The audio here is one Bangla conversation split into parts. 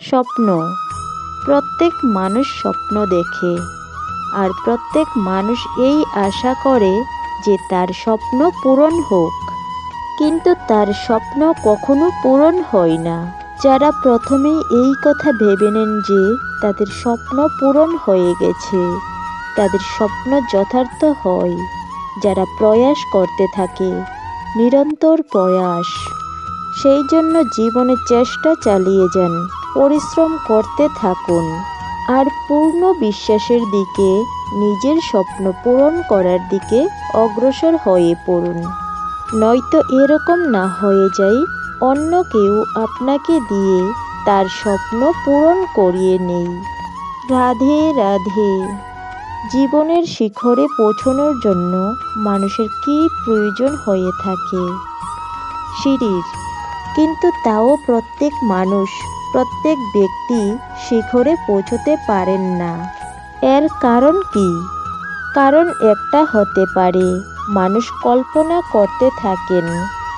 স্বপ্ন। প্রত্যেক মানুষ স্বপ্ন দেখে, আর প্রত্যেক মানুষ এই আশা করে যে তার স্বপ্ন পূরণ হোক, কিন্তু তার স্বপ্ন কখনো পূরণ হয় না। যারা প্রথমেই এই কথা ভেবে নেন যে তাদের স্বপ্ন পূরণ হয়ে গেছে, তাদের স্বপ্ন যথার্থ হয়। যারা প্রয়াস করতে থাকে, নিরন্তর প্রয়াস, সেই জন্য জীবনে চেষ্টা চালিয়ে যান, পরিশ্রম করতে থাকুন, আর পূর্ণ বিশ্বাসের দিকে, নিজের স্বপ্ন পূরণ করার দিকে অগ্রসর হয়ে পড়ুন। নয়তো এরকম না হয়ে যায় অন্য কেউ আপনাকে দিয়ে তার স্বপ্ন পূরণ করিয়ে নেই। রাধে রাধে। জীবনের শিখরে পৌঁছানোর জন্য মানুষের কী প্রয়োজন হয়ে থাকে? সিঁড়ির। কিন্তু তাও প্রত্যেক মানুষ, প্রত্যেক ব্যক্তি শিখরে পৌঁছতে পারেন না। এর কারণ কি? কারণ একটা হতে পারে, মানুষ কল্পনা করতে থাকেন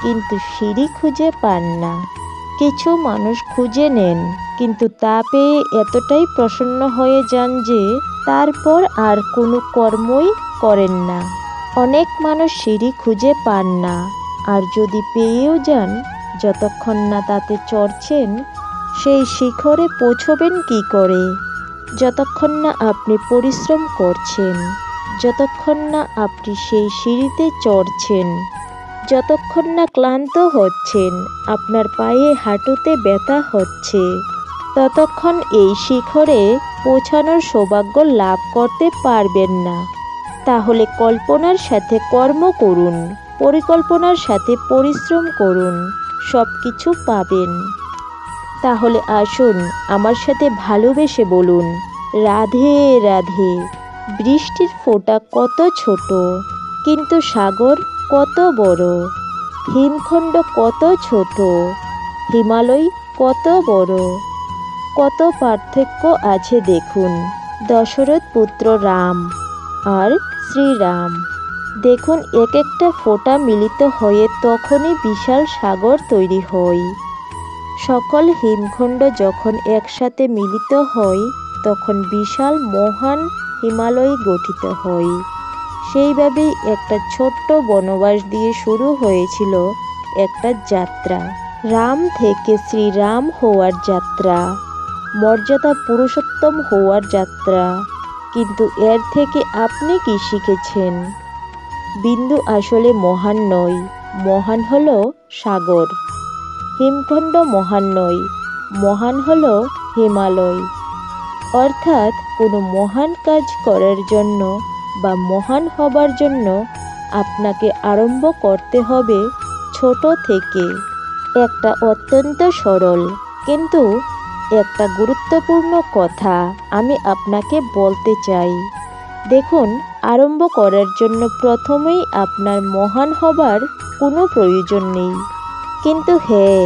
কিন্তু সিঁড়ি খুঁজে পান না। কিছু মানুষ খুঁজে নেন, কিন্তু তা পেয়ে এতটাই প্রসন্ন হয়ে যান যে তারপর আর কোনো কর্মই করেন না। অনেক মানুষ সিঁড়ি খুঁজে পান না, আর যদি পেয়েও যান, যতক্ষণ না তাতে চড়ছেন, সেই শিখরে পৌঁছবেন কি করে? যতক্ষণ না আপনি পরিশ্রম করছেন, যতক্ষণ না আপনি সেই সিঁড়িতে চড়ছেন, যতক্ষণ না ক্লান্ত হচ্ছেন, আপনার পায়ে হাঁটুতে ব্যথা হচ্ছে, ততক্ষণ এই শিখরে পৌঁছানোর সৌভাগ্য লাভ করতে পারবেন না। তাহলে কল্পনার সাথে কর্ম করুন, পরিকল্পনার সাথে পরিশ্রম করুন, সব কিছু পাবেন। তাহলে আসুন আমার সাথে ভালোবেসে বলুন, রাধে রাধে। বৃষ্টির ফোঁটা কত ছোট, কিন্তু সাগর কত বড়। হিমখণ্ড কত ছোট, হিমালয় কত বড়। কত পার্থক্য আছে দেখুন। দশরথ পুত্র রাম আর শ্রীরাম। দেখুন, এক একটা ফোঁটা মিলিত হয়ে তখনই বিশাল সাগর তৈরি হয়। সকল হিমখণ্ড যখন একসাথে মিলিত হয়, তখন বিশাল মহান হিমালয় গঠিত হয়। সেইভাবেই একটা ছোট্ট বনবাস দিয়ে শুরু হয়েছিল একটা যাত্রা। রাম থেকে শ্রীরাম হওয়ার যাত্রা, মর্যাদা পুরুষোত্তম হওয়ার যাত্রা। কিন্তু এর থেকে আপনি কি শিখেছেন? বিন্দু আসলে মহান নয়, মহান হলো সাগর। হিমখণ্ড মহান নয়, মহান হলো হিমালয়। অর্থাৎ কোনো মহান কাজ করার জন্য বা মহান হবার জন্য আপনাকে আরম্ভ করতে হবে ছোট থেকে। একটা অত্যন্ত সরল কিন্তু একটা গুরুত্বপূর্ণ কথা আমি আপনাকে বলতে চাই। দেখুন, আরম্ভ করার জন্য প্রথমেই আপনার মহান হবার কোনো প্রয়োজন নেই, কিন্তু হ্যাঁ,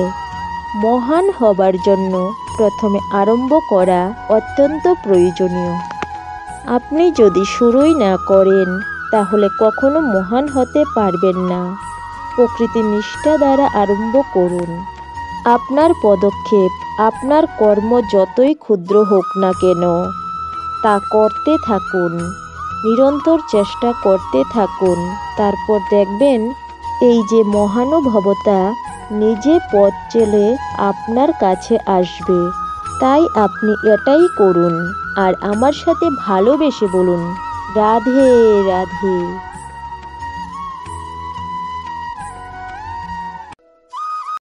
মহান হবার জন্য প্রথমে আরম্ভ করা অত্যন্ত প্রয়োজনীয়। আপনি যদি শুরুই না করেন, তাহলে কখনো মহান হতে পারবেন না। প্রকৃতি নিষ্ঠা দ্বারা আরম্ভ করুন। আপনার পদক্ষেপ, আপনার কর্ম যতই ক্ষুদ্র হোক না কেন, তা করতে থাকুন, নিরন্তর চেষ্টা করতে থাকুন। তারপর দেখবেন এই যে মহানুভবতা নিজে পথ চলে আপনার কাছে আসবে। তাই আপনি এটাই করুন, আর আমার সাথে ভালোবেসে বলুন, রাধে রাধে।